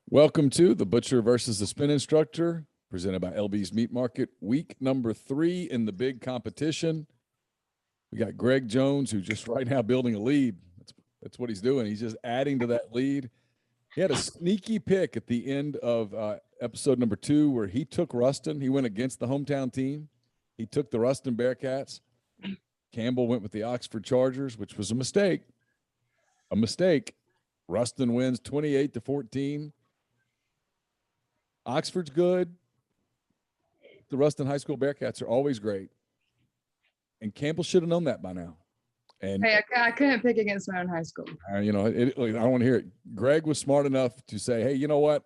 Welcome to the Butcher versus the Spin Instructor, presented by LB's Meat Market, week number 3 in the big competition. We got Greg Jones, who's just right now building a lead. That's what he's doing. He's just adding to that lead. He had a sneaky pick at the end of episode number 2 where he took Ruston. He went against the hometown team. He took the Ruston Bearcats. Campbell went with the Oxford Chargers, which was a mistake. A mistake. Ruston wins 28-14. Oxford's good. The Ruston High School Bearcats are always great. And Campbell should have known that by now. And hey, I couldn't pick against my own high school. I don't want to hear it. Greg was smart enough to say, hey, you know what?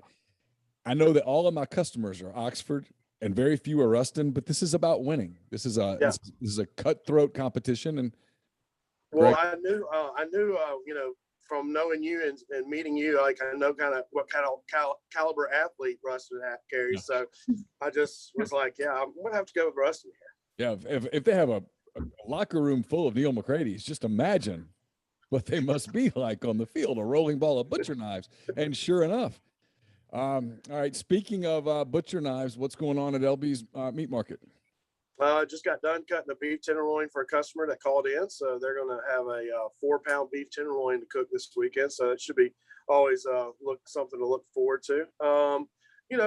I know that all of my customers are Oxford and very few are Ruston, but this is about winning. This is this is a cutthroat competition. And well, Greg, I knew, from knowing you and meeting you, like I know kind of what kind of caliber athlete Ruston carries. So I just was like, yeah, I'm gonna have to go with Ruston here. Yeah, if they have a locker room full of Neil McCrady's, just imagine what they must be like on the field, a rolling ball of butcher knives. And sure enough. All right, speaking of butcher knives, what's going on at LB's Meat Market? I just got done cutting a beef tenderloin for a customer that called in. So they're going to have a 4-pound beef tenderloin to cook this weekend. So it should be always something to look forward to.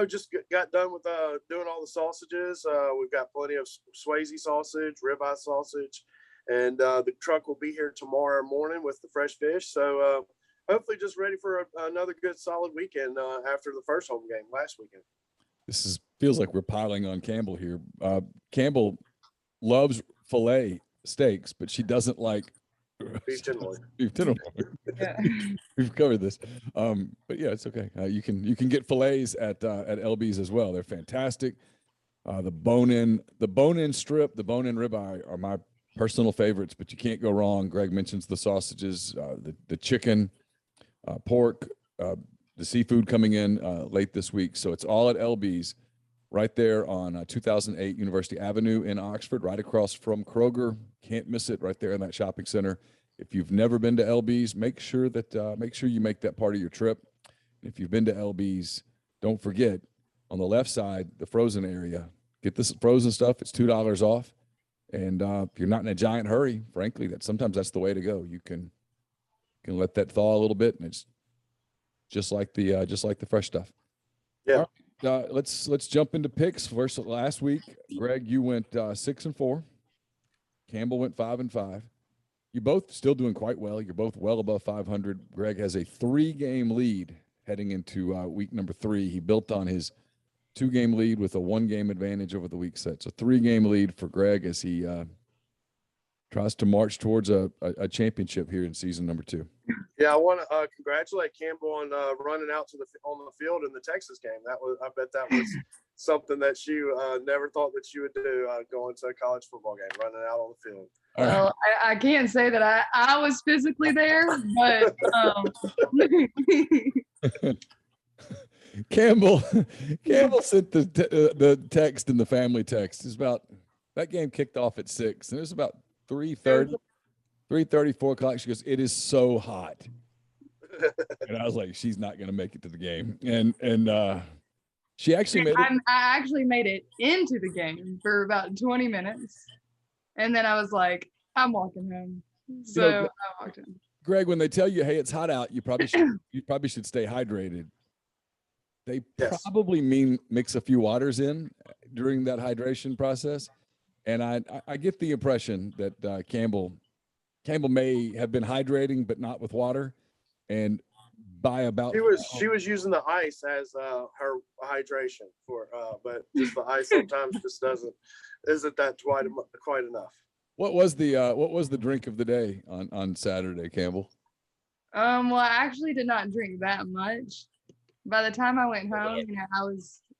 Just got done with doing all the sausages. We've got plenty of Swayze sausage, ribeye sausage, and the truck will be here tomorrow morning with the fresh fish. So hopefully just ready for another good solid weekend after the first home game last weekend. This feels like we're piling on Campbell here. Campbell loves filet steaks, but she doesn't like beef tenderloin. Beef tenderloin. Yeah. We've covered this, but yeah, it's okay. You can get fillets at LB's as well. They're fantastic. The bone-in strip, the bone-in ribeye are my personal favorites, but you can't go wrong. Greg mentions the sausages, the chicken, pork. The seafood coming in late this week. So it's all at LB's right there on 2008 University Avenue in Oxford, right across from Kroger. Can't miss it right there in that shopping center. If you've never been to LB's, make sure you make that part of your trip. If you've been to LB's, don't forget on the left side, the frozen area, get this frozen stuff. It's $2 off. And if you're not in a giant hurry, frankly, sometimes that's the way to go. You can let that thaw a little bit, and it's just like the fresh stuff. Yeah. Right, let's jump into picks. First, last week, Greg, you went 6-4. Campbell went 5-5. You both still doing quite well. You're both well above 500. Greg has a 3-game lead heading into week number 3. He built on his 2-game lead with a 1-game advantage over the week set. So 3-game lead for Greg as he tries to march towards a championship here in season number 2. Yeah, I want to congratulate Campbell on running out on the field in the Texas game. I bet that was something that you never thought that you would do, going to a college football game, running out on the field. Well, I can't say that I was physically there, but Campbell sent the text in the family text. It's about that game kicked off at 6, and it was about 3:30, 4 o'clock. She goes, "It is so hot," and I was like, "She's not going to make it to the game." And she actually made it. I actually made it into the game for about 20 minutes, and then I was like, "I'm walking home." So I walked in. Greg, when they tell you, "Hey, it's hot out," you probably should stay hydrated. They probably mean mix a few waters in during that hydration process, and I get the impression that Campbell may have been hydrating, but not with water. And by about she was using the ice as her hydration but just the ice sometimes just isn't that quite enough. What was the drink of the day on Saturday, Campbell? Well, I actually did not drink that much. By the time I went home,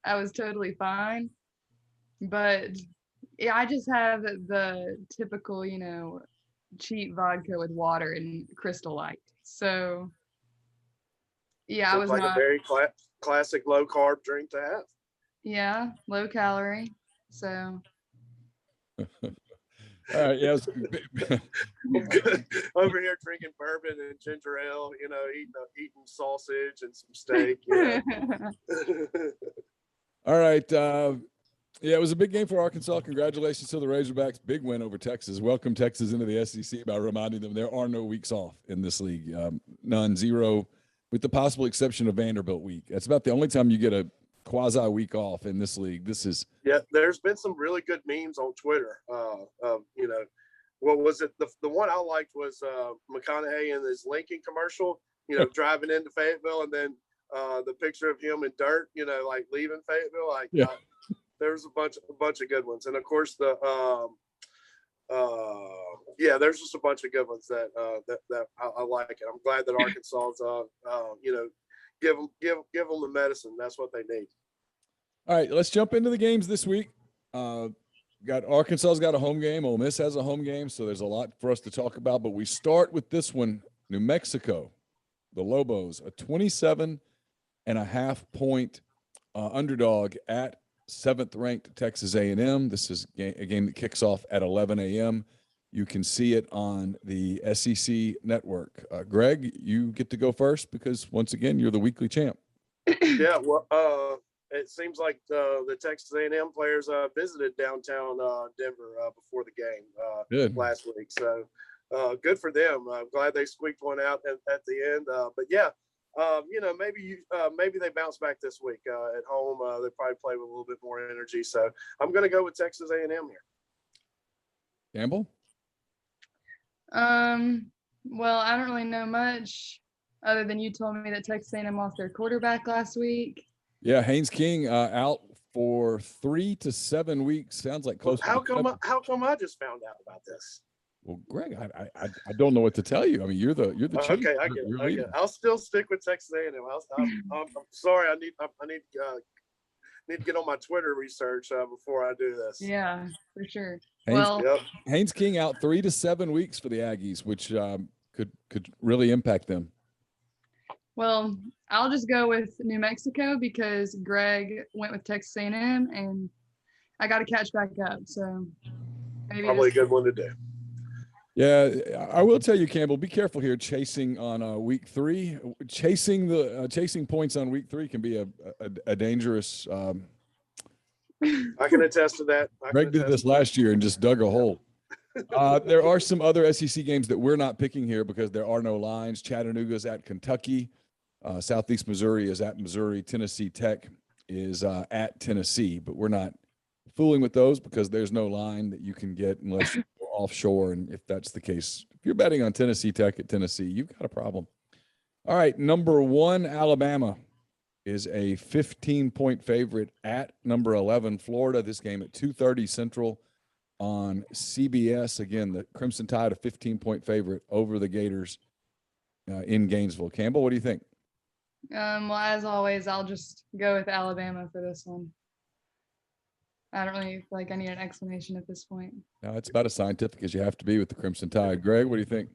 I was totally fine. But yeah, I just have the typical, cheap vodka with water and Crystal Light. So yeah, I was like a very classic low carb drink to have. Yeah, low calorie. So All right. Yeah. I'm good. Over here drinking bourbon and ginger ale, eating sausage and some steak. All right. Yeah, it was a big game for Arkansas. Congratulations to the Razorbacks. Big win over Texas. Welcome Texas into the SEC by reminding them there are no weeks off in this league. None, zero, with the possible exception of Vanderbilt week. That's about the only time you get a quasi week off in this league. Yeah, there's been some really good memes on Twitter. What was it? The one I liked was McConaughey in his Lincoln commercial, driving into Fayetteville, and then the picture of him in dirt, like leaving Fayetteville. There's a bunch of good ones, and of course there's just a bunch of good ones that I like, and I'm glad that Arkansas's give them the medicine. That's what they need. All right, let's jump into the games this week. Arkansas's got a home game. Ole Miss has a home game, so there's a lot for us to talk about. But we start with this one: New Mexico, the Lobos, a 27.5-point underdog at 7th-ranked Texas A&M. This is a game that kicks off at 11 a.m. You can see it on the SEC network. Greg, you get to go first because, once again, you're the weekly champ. Yeah, well, it seems like the Texas A&M players visited downtown Denver before the game last week. So good for them. I'm glad they squeaked one out at the end. But yeah, maybe they bounce back this week at home. They probably play with a little bit more energy. So I'm going to go with Texas A&M here. Campbell? Well, I don't really know much other than you told me that Texas A&M lost their quarterback last week. Yeah, Haynes King out for 3 to 7 weeks. Sounds like close. How come I just found out about this? Well, Greg, I don't know what to tell you. I mean, you're the chief. Okay, I get it. I'll still stick with Texas A&M. I'm sorry. I need to get on my Twitter research before I do this. Yeah, for sure. Haynes King out 3 to 7 weeks for the Aggies, which could really impact them. Well, I'll just go with New Mexico because Greg went with Texas A&M, and I got to catch back up. So maybe probably a good one to do. Yeah, I will tell you, Campbell, be careful here chasing on week 3. Chasing points on week 3 can be a dangerous. I can attest to that. Greg did this last year and just dug a hole. There are some other SEC games that we're not picking here because there are no lines. Chattanooga's at Kentucky. Southeast Missouri is at Missouri. Tennessee Tech is at Tennessee, but we're not fooling with those because there's no line that you can get unless you're offshore. And if that's the case, if you're betting on Tennessee Tech at Tennessee, you've got a problem. All right, number 1, Alabama is a 15-point favorite at number 11, Florida. This game at 2:30 Central on CBS. Again, the Crimson Tide, a 15-point favorite over the Gators in Gainesville. Campbell, what do you think? Well, as always, I'll just go with Alabama for this one. I don't really feel like I need an explanation at this point. No, it's about as scientific as you have to be with the Crimson Tide. Greg, what do you think?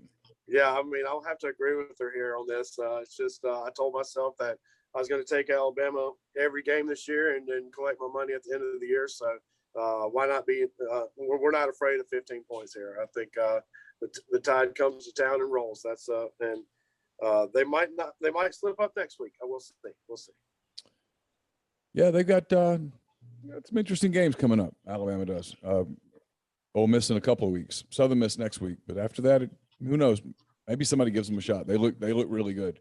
Yeah, I mean, I'll have to agree with her here on this. It's just I told myself that I was going to take Alabama every game this year and then collect my money at the end of the year. So why not be? We're not afraid of 15 points here. I think the Tide comes to town and rolls. That's and they might not. They might slip up next week. I will see. We'll see. Yeah, they've got some interesting games coming up. Alabama does. Ole Miss in a couple of weeks. Southern Miss next week. But after that, who knows? Maybe somebody gives them a shot. They look really good.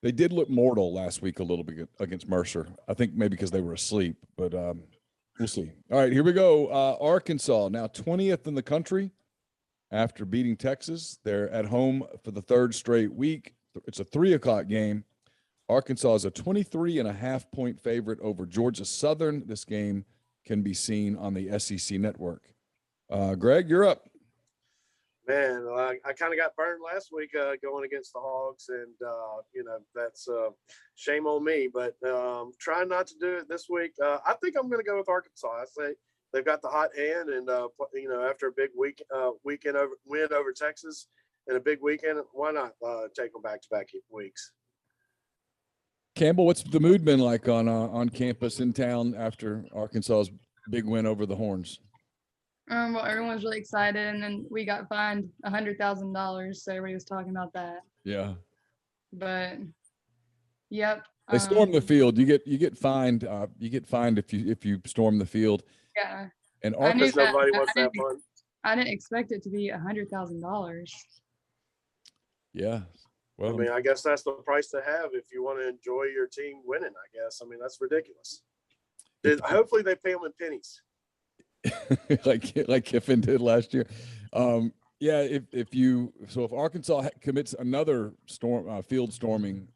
They did look mortal last week a little bit against Mercer. I think maybe because they were asleep, but we'll see. All right, here we go. Arkansas, now 20th in the country after beating Texas. They're at home for the 3rd straight week. It's a 3:00 game. Arkansas is a 23.5-point favorite over Georgia Southern. This game can be seen on the SEC network. Greg, you're up. Man, I kind of got burned last week going against the Hogs, and that's shame on me. But trying not to do it this week. I think I'm going to go with Arkansas. I say they've got the hot hand, and after a big win over Texas and a big weekend, why not take them back-to-back weeks? Campbell, what's the mood been like on campus in town after Arkansas's big win over the Horns? Well, everyone was really excited, and then we got fined $100,000, so everybody was talking about that. Yeah. But yep. They storm the field. You get fined. You get fined if you storm the field. Yeah. And I knew Because that. nobody wants that fun. I didn't expect it to be $100,000. Yeah. Well, I mean, I guess that's the price to have if you want to enjoy your team winning, I guess. I mean, that's ridiculous. Hopefully they pay them in pennies. like Kiffin did last year. Yeah, if Arkansas commits another field storming,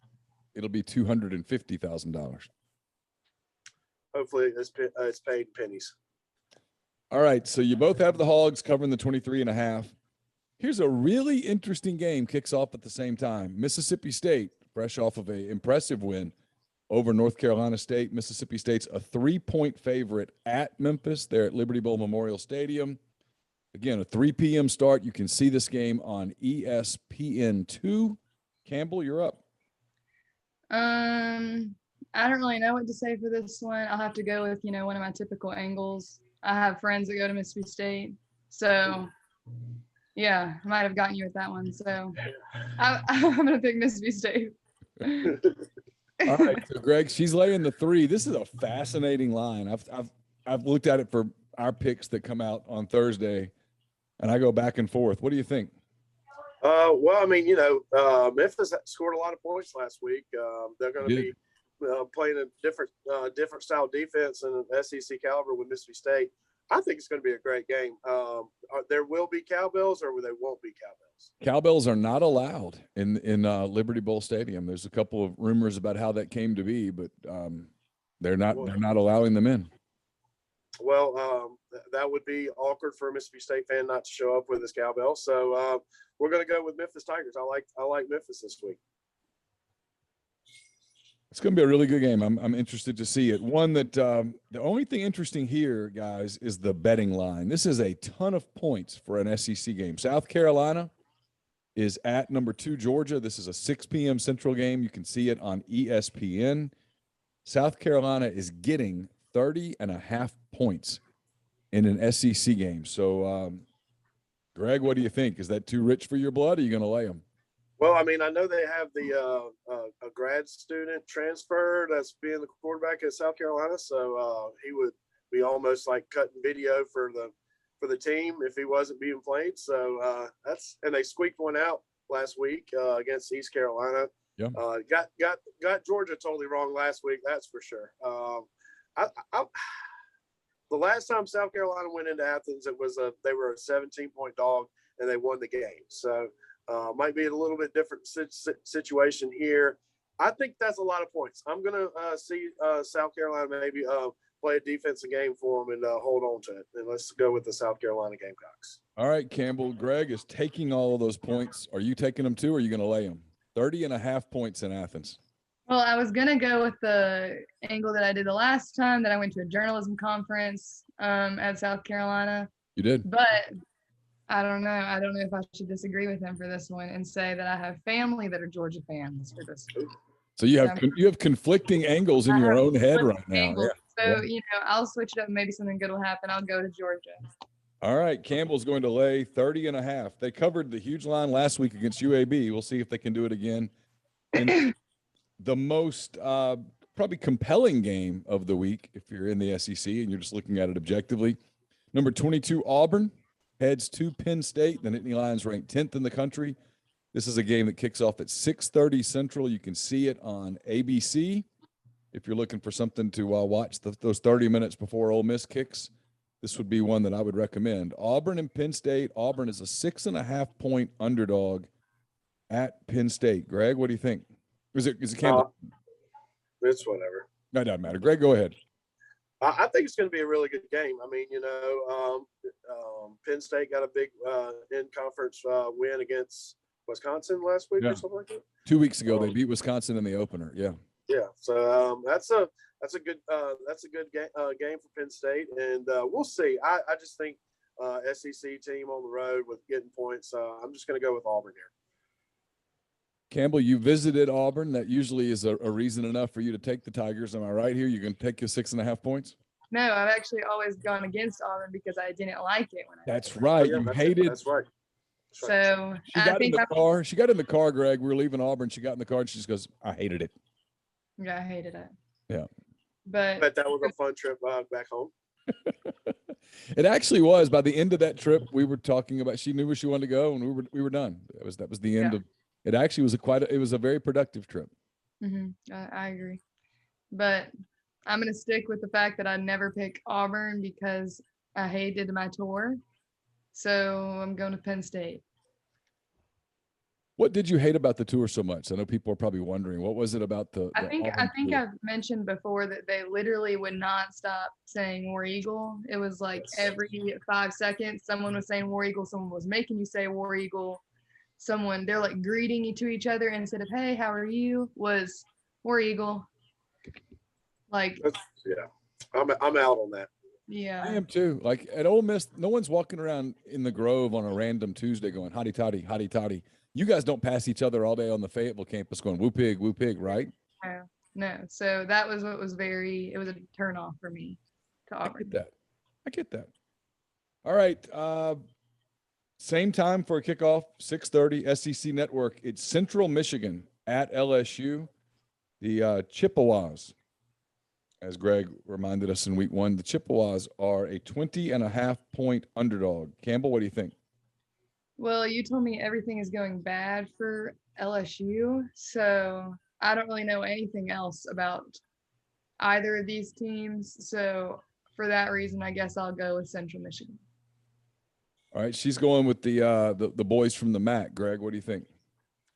it'll be $250,000. Hopefully it's paid pennies. All right, so you both have the Hogs covering the 23.5. Here's a really interesting game kicks off at the same time. Mississippi State, fresh off of an impressive win over North Carolina State. Mississippi State's a 3-point favorite at Memphis. They're at Liberty Bowl Memorial Stadium. Again, a 3 p.m. start. You can see this game on ESPN2. Campbell, you're up. I don't really know what to say for this one. I'll have to go with, one of my typical angles. I have friends that go to Mississippi State. So, yeah, I might have gotten you with that one. So, I'm going to pick Mississippi State. All right, so Greg, she's laying the 3. This is a fascinating line. I've looked at it for our picks that come out on Thursday, and I go back and forth. What do you think? Well, I mean, Memphis scored a lot of points last week. They're going to be playing a different style defense and an SEC caliber with Mississippi State. I think it's going to be a great game. There will be cowbells, or there won't be cowbells. Cowbells are not allowed in Liberty Bowl Stadium. There's a couple of rumors about how that came to be, but they're not allowing them in. Well, that would be awkward for a Mississippi State fan not to show up with his cowbell. So we're going to go with Memphis Tigers. I like Memphis this week. It's going to be a really good game. I'm interested to see it. One that the only thing interesting here, guys, is the betting line. This is a ton of points for an SEC game. South Carolina is at number 2 Georgia. This is a 6 p.m. Central game. You can see it on ESPN. South Carolina is getting 30.5 points in an SEC game. So, Greg, what do you think? Is that too rich for your blood? Or are you going to lay them? Well, I mean, I know they have the a grad student transfer that's being the quarterback at South Carolina, so he would be almost like cutting video for the team if he wasn't being played. So and they squeaked one out last week against East Carolina. Yeah, got Georgia totally wrong last week. That's for sure. The last time South Carolina went into Athens, they were a 17-point dog and they won the game. So. Might be a little bit different situation here. I think that's a lot of points. I'm going to see South Carolina maybe play a defensive game for them and hold on to it. And let's go with the South Carolina Gamecocks. All right, Campbell. Greg is taking all of those points. Are you taking them too, or are you going to lay them? 30.5 points in Athens. Well, I was going to go with the angle that I did the last time that I went to a journalism conference at South Carolina. You did? But I don't know. I don't know if I should disagree with him for this one and say that I have family that are Georgia fans for this one. So you have conflicting angles in your own head right now. Yeah. So, I'll switch it up. Maybe something good will happen. I'll go to Georgia. All right. Campbell's going to lay 30.5. They covered the huge line last week against UAB. We'll see if they can do it again. And the most probably compelling game of the week, if you're in the SEC and you're just looking at it objectively, number 22, Auburn heads to Penn State. The Nittany Lions ranked 10th in the country. This is a game that kicks off at 6:30 Central. You can see it on ABC. If you're looking for something to watch those 30 minutes before Ole Miss kicks, this would be one that I would recommend. Auburn and Penn State. Auburn is a 6.5-point underdog at Penn State. Greg, what do you think? Is it Campbell? It's whatever. No, it doesn't matter. Greg, go ahead. I think it's going to be a really good game. I mean, Penn State got a big in-conference win against Wisconsin last week or something like that. 2 weeks ago, they beat Wisconsin in the opener. Yeah. Yeah. So that's a good game for Penn State, and we'll see. I just think SEC team on the road with getting points. I'm just going to go with Auburn here. Campbell, you visited Auburn. That usually is a reason enough for you to take the Tigers. Am I right here? You're going to take your 6.5 points? No, I've actually always gone against Auburn because I didn't like it when I. That's right. Yeah, You hated. That's right. So She I got in think the car. She got in the car, Greg. We were leaving Auburn. She got in the car and she just goes, "I hated it." yeah, I hated it. Yeah. But Bet that was a fun trip back home. It actually was. By the end of that trip, we were talking about. She knew where she wanted to go, and we were done. That was the end Yeah. of. It actually was it was a very productive trip. I agree. But I'm gonna stick with the fact that I never pick Auburn because I hated my tour. So I'm going to Penn State. What did you hate about the tour so much? I know people are probably wondering. What was it about the I think Auburn tour? I've mentioned before that they literally would not stop saying War Eagle. It was like every 5 seconds someone was saying War Eagle, someone was making you say War Eagle. They're like greeting you to each other instead of hey, how are you? Was War Eagle. Like Yeah, I'm out on that. yeah. I am too. Like at Ole Miss, no one's walking around in the Grove on a random Tuesday going hotty toddy, hotty toddy. You guys don't pass each other all day on the Fayetteville campus going woo pig, right? No. So that was what was it was a turn off for me to Auburn. I get that. All right. Same time for a kickoff, 6:30 SEC Network. It's Central Michigan at LSU. The Chippewas, as Greg reminded us in week 1, the Chippewas are a 20.5-point underdog. Campbell, what do you think? Well, you told me everything is going bad for LSU, so I don't really know anything else about either of these teams. So for that reason, I guess I'll go with Central Michigan. All right, she's going with the boys from the MAC. Greg, what do you think?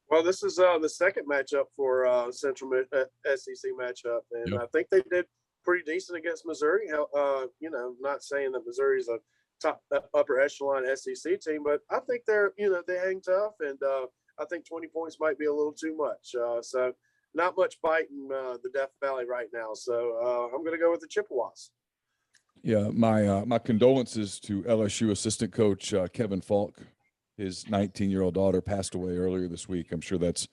Well, this is the second matchup for Central SEC matchup, and I think they did pretty decent against Missouri. Not saying that Missouri's a top upper echelon SEC team, but I think they're they hang tough, and I think 20 points might be a little too much. So not much bite in the Death Valley right now. So I'm going to go with the Chippewas. Yeah, my condolences to LSU assistant coach Kevin Falk. His 19-year-old daughter passed away earlier this week. I'm sure that's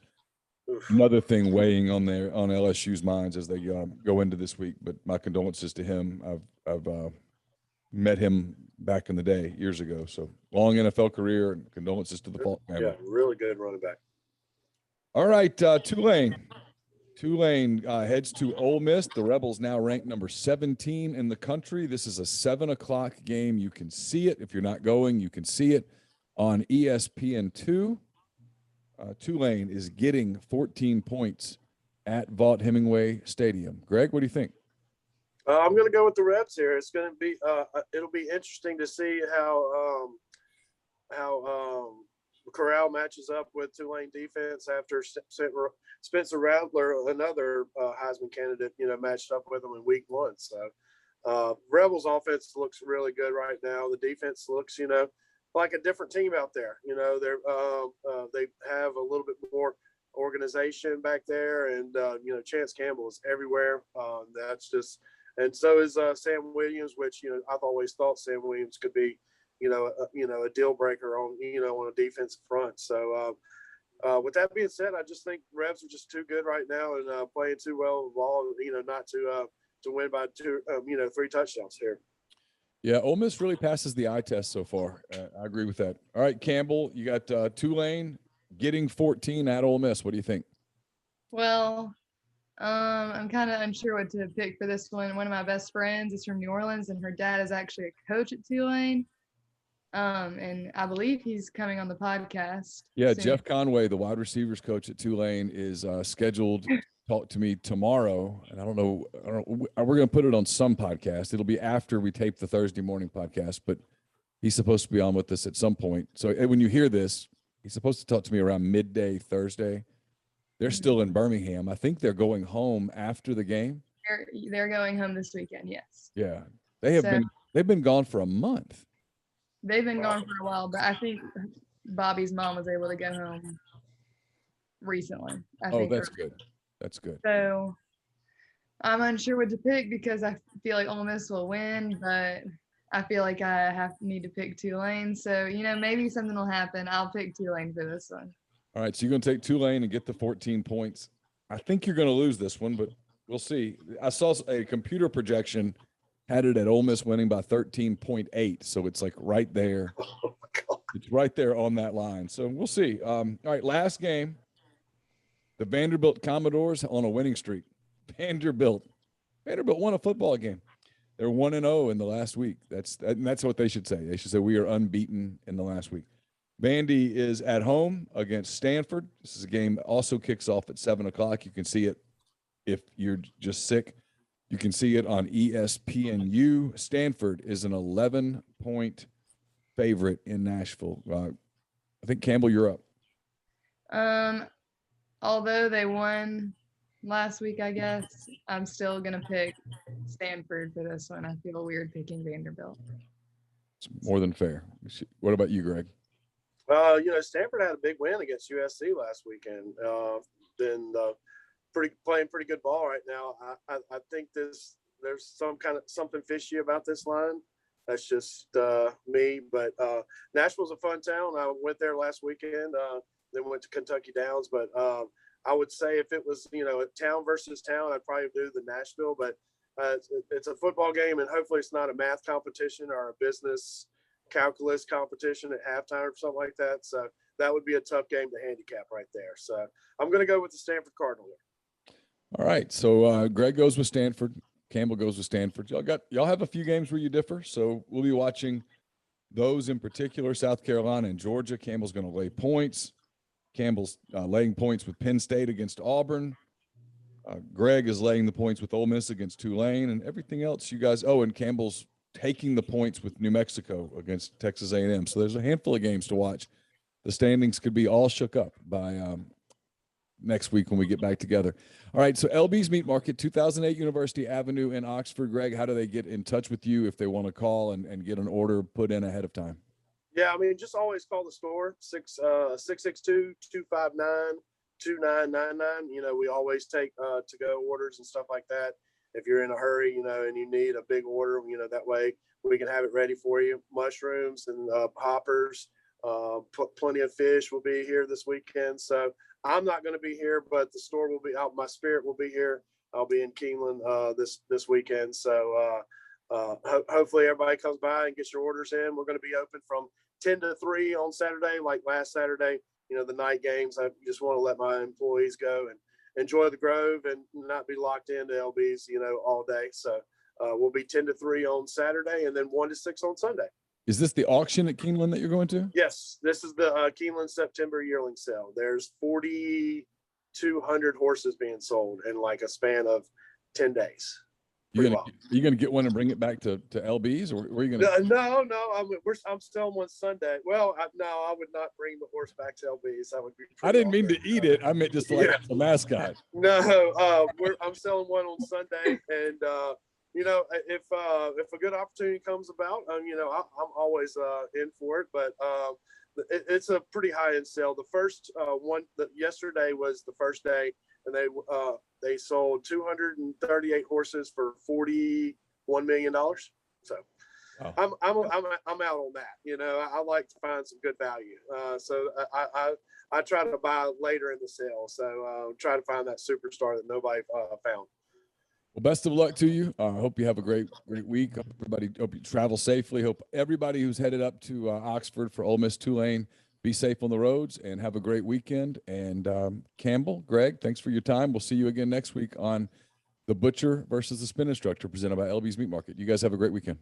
another thing weighing on LSU's minds as they go into this week. But my condolences to him. I've met him back in the day years ago. So long NFL career, and condolences to the Falk family. Yeah, really good running back. All right, Tulane. Tulane heads to Ole Miss. The Rebels now ranked number 17 in the country. This is a 7:00 game. You can see it. If you're not going, you can see it on ESPN2. Tulane is getting 14 points at Vaught-Hemingway Stadium. Greg, what do you think? I'm going to go with the Rebs here. It's going to be it'll be interesting to see how Corral matches up with Tulane defense after Spencer Rattler, another Heisman candidate, matched up with them in week 1. So Rebels offense looks really good right now. The defense looks, like a different team out there. They have a little bit more organization back there, and Chance Campbell is everywhere. And so is Sam Williams, which I've always thought Sam Williams could be a deal breaker on on a defensive front. So with that being said, I just think Rebs are just too good right now and playing too well of the ball, not to win by 3 touchdowns here. Yeah, Ole Miss really passes the eye test so far. I agree with that. All right, Campbell, you got Tulane getting 14 at Ole Miss. What do you think? Well, I'm kind of unsure what to pick for this one. One of my best friends is from New Orleans, and her dad is actually a coach at Tulane. And I believe he's coming on the podcast. Yeah, soon. Jeff Conway, the wide receivers coach at Tulane, is scheduled to talk to me tomorrow. And I don't know, we're going to put it on some podcast. It'll be after we tape the Thursday morning podcast, but he's supposed to be on with us at some point. So when you hear this, he's supposed to talk to me around midday Thursday. They're still in Birmingham. I think they're going home after the game. They're going home this weekend. Yes. Yeah, they've been gone for a month. They've been gone for a while, but I think Bobby's mom was able to get home recently. That's good. That's good. So I'm unsure what to pick because I feel like Ole Miss will win, but I feel like I need to pick Tulane. So, maybe something will happen. I'll pick Tulane for this one. All right, so you're going to take Tulane and get the 14 points. I think you're going to lose this one, but we'll see. I saw a computer projection had it at Ole Miss winning by 13.8. So it's like right there. Oh my God. It's right there on that line. So we'll see. All right, last game. The Vanderbilt Commodores on a winning streak. Vanderbilt won a football game. They're 1-0 in the last week. That's what they should say. They should say we are unbeaten in the last week. Vandy is at home against Stanford. This is a game that also kicks off at 7:00. You can see it if you're just sick. You can see it on ESPNU. Stanford is an 11-point favorite in Nashville. I think, Campbell, you're up. Although they won last week, I guess I'm still gonna pick Stanford for this one. I feel weird picking Vanderbilt. It's more than fair. What about you, Greg? Stanford had a big win against USC last weekend. Playing pretty good ball right now. I think there's something fishy about this line. That's just me. But Nashville's a fun town. I went there last weekend. Then went to Kentucky Downs. But I would say if it was a town versus town, I'd probably do the Nashville. But it's a football game, and hopefully it's not a math competition or a business calculus competition at halftime or something like that. So that would be a tough game to handicap right there. So I'm going to go with the Stanford Cardinal. All right. So Greg goes with Stanford. Campbell goes with Stanford. Y'all have a few games where you differ. So we'll be watching those in particular, South Carolina and Georgia. Campbell's going to lay points. Campbell's laying points with Penn State against Auburn. Greg is laying the points with Ole Miss against Tulane, and everything else you guys. Oh, and Campbell's taking the points with New Mexico against Texas A&M. So there's a handful of games to watch. The standings could be all shook up by next week when we get back together. All right, so LB's Meat Market, 2008 University Avenue in Oxford. Greg, how do they get in touch with you if they want to call and get an order put in ahead of time? Yeah, I mean, just always call the store, 662-259-2999. We always take to-go orders and stuff like that. If you're in a hurry, and you need a big order, that way we can have it ready for you. Mushrooms and hoppers, plenty of fish will be here this weekend. So I'm not going to be here, but the store will be out. My spirit will be here. I'll be in Keeneland this weekend. So hopefully everybody comes by and gets your orders in. We're going to be open from 10 to 3 on Saturday, like last Saturday, the night games. I just want to let my employees go and enjoy the Grove and not be locked into LB's, all day. So we'll be 10 to 3 on Saturday and then 1 to 6 on Sunday. Is this the auction at Keeneland that you're going to? Yes, this is the Keeneland September yearling sale. There's 4,200 horses being sold in like a span of 10 days. You're gonna get one and bring it back to LB's, or where are you gonna? No. I'm selling one Sunday. Well, I would not bring the horse back to LB's. That would be. I didn't mean to eat it. I meant just like the mascot. No, I'm selling one on Sunday, and if a good opportunity comes about, I'm always in for it. But it's a pretty high end sale. The first one yesterday was the first day, and they sold 238 horses for $41 million. So I'm out on that. I like to find some good value. So I try to buy later in the sale. So try to find that superstar that nobody found. Well, best of luck to you. I hope you have a great week. Hope you travel safely. Hope everybody who's headed up to Oxford for Ole Miss Tulane, be safe on the roads and have a great weekend. And Campbell, Greg, thanks for your time. We'll see you again next week on The Butcher versus the Spin Instructor, presented by LB's Meat Market. You guys have a great weekend.